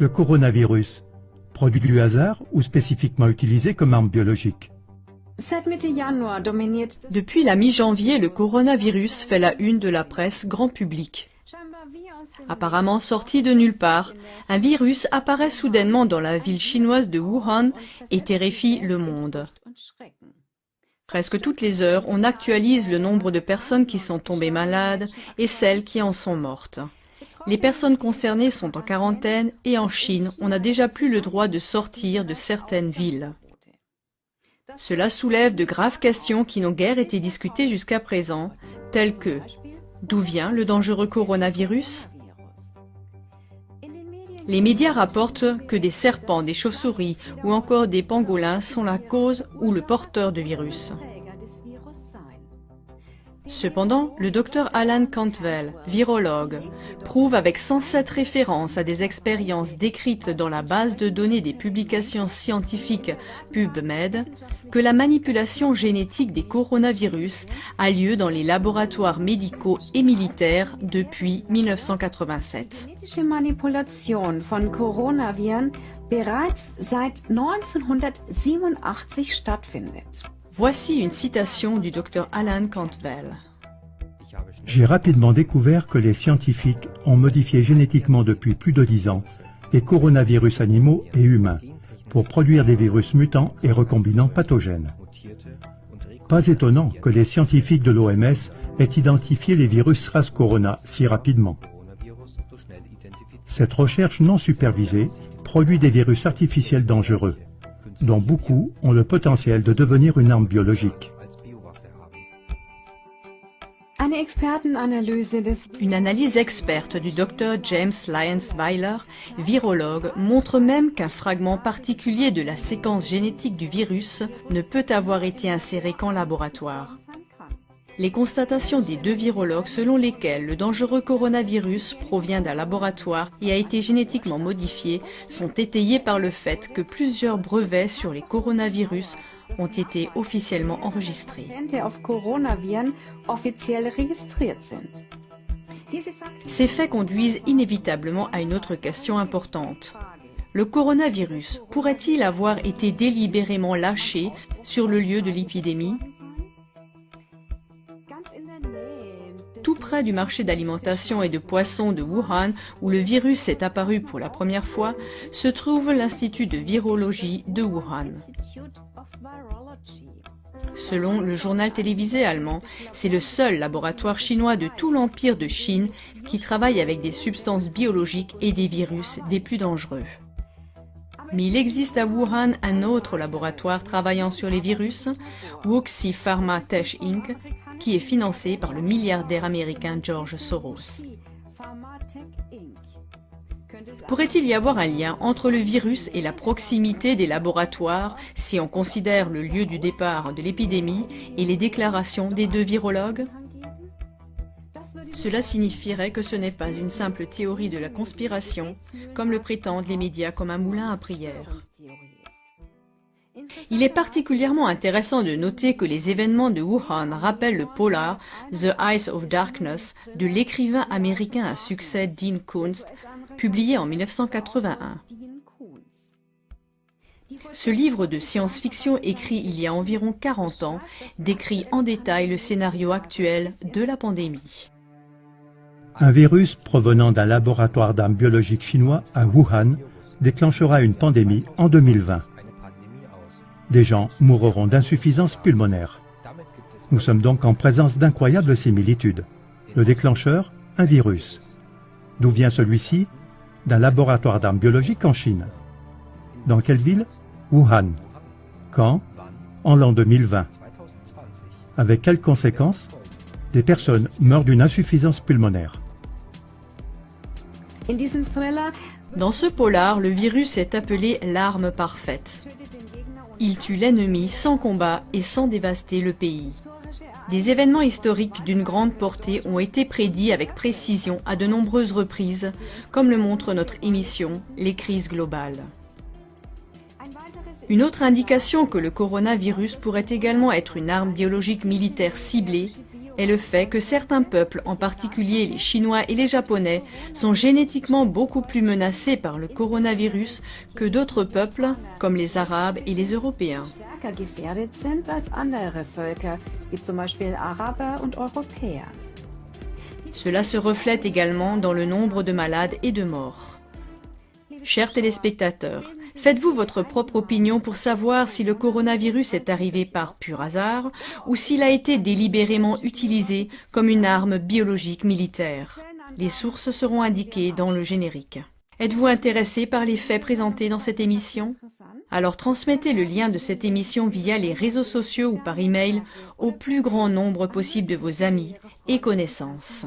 Le coronavirus, produit du hasard ou spécifiquement utilisé comme arme biologique? Depuis la mi-janvier, le coronavirus fait la une de la presse grand public. Apparemment sorti de nulle part, un virus apparaît soudainement dans la ville chinoise de Wuhan et terrifie le monde. Presque toutes les heures, on actualise le nombre de personnes qui sont tombées malades et celles qui en sont mortes. Les personnes concernées sont en quarantaine et en Chine, on n'a déjà plus le droit de sortir de certaines villes. Cela soulève de graves questions qui n'ont guère été discutées jusqu'à présent, telles que d'où vient le dangereux coronavirus? Les médias rapportent que des serpents, des chauves-souris ou encore des pangolins sont la cause ou le porteur du virus. Cependant, le Dr Alan Cantwell, virologue, prouve avec 107 références à des expériences décrites dans la base de données des publications scientifiques PubMed que la manipulation génétique des coronavirus a lieu dans les laboratoires médicaux et militaires depuis 1987. Manipulation von Coronaviren bereits seit 1987 stattfindet. Voici une citation du Dr Alan Cantwell. J'ai rapidement découvert que les scientifiques ont modifié génétiquement depuis plus de 10 ans des coronavirus animaux et humains pour produire des virus mutants et recombinants pathogènes. Pas étonnant que les scientifiques de l'OMS aient identifié les virus SARS-Corona si rapidement. Cette recherche non supervisée produit des virus artificiels dangereux, dont beaucoup ont le potentiel de devenir une arme biologique. Une analyse experte du Dr James Lyons-Weiler, virologue, montre même qu'un fragment particulier de la séquence génétique du virus ne peut avoir été inséré qu'en laboratoire. Les constatations des deux virologues selon lesquelles le dangereux coronavirus provient d'un laboratoire et a été génétiquement modifié sont étayées par le fait que plusieurs brevets sur les coronavirus ont été officiellement enregistrés. Ces faits conduisent inévitablement à une autre question importante. Le coronavirus pourrait-il avoir été délibérément lâché sur le lieu de l'épidémie ? Tout près du marché d'alimentation et de poissons de Wuhan, où le virus est apparu pour la première fois, se trouve l'Institut de virologie de Wuhan. Selon le journal télévisé allemand, c'est le seul laboratoire chinois de tout l'empire de Chine qui travaille avec des substances biologiques et des virus des plus dangereux. Mais il existe à Wuhan un autre laboratoire travaillant sur les virus, Wuxi Pharma Tech Inc., qui est financé par le milliardaire américain George Soros. Pourrait-il y avoir un lien entre le virus et la proximité des laboratoires si on considère le lieu du départ de l'épidémie et les déclarations des deux virologues? Cela signifierait que ce n'est pas une simple théorie de la conspiration, comme le prétendent les médias comme un moulin à prière. Il est particulièrement intéressant de noter que les événements de Wuhan rappellent le polar The Eyes of Darkness de l'écrivain américain à succès Dean Koontz, publié en 1981. Ce livre de science-fiction écrit il y a environ 40 ans décrit en détail le scénario actuel de la pandémie. Un virus provenant d'un laboratoire d'armes biologiques chinois à Wuhan déclenchera une pandémie en 2020. Des gens mourront d'insuffisance pulmonaire. Nous sommes donc en présence d'incroyables similitudes. Le déclencheur, un virus. D'où vient celui-ci? D'un laboratoire d'armes biologiques en Chine. Dans quelle ville? Wuhan. Quand? En l'an 2020. Avec quelles conséquences? Des personnes meurent d'une insuffisance pulmonaire. Dans ce polar, le virus est appelé l'arme parfaite. Il tue l'ennemi sans combat et sans dévaster le pays. Des événements historiques d'une grande portée ont été prédits avec précision à de nombreuses reprises, comme le montre notre émission « Les crises globales ». Une autre indication que le coronavirus pourrait également être une arme biologique militaire ciblée est le fait que certains peuples, en particulier les Chinois et les Japonais, sont génétiquement beaucoup plus menacés par le coronavirus que d'autres peuples, comme les Arabes et les Européens. Stärker gefährdet sind als andere Völker, wie zum Beispiel Araber und Europäer. Cela se reflète également dans le nombre de malades et de morts. Chers téléspectateurs, faites-vous votre propre opinion pour savoir si le coronavirus est arrivé par pur hasard ou s'il a été délibérément utilisé comme une arme biologique militaire. Les sources seront indiquées dans le générique. Êtes-vous intéressé par les faits présentés dans cette émission? Alors transmettez le lien de cette émission via les réseaux sociaux ou par email au plus grand nombre possible de vos amis et connaissances.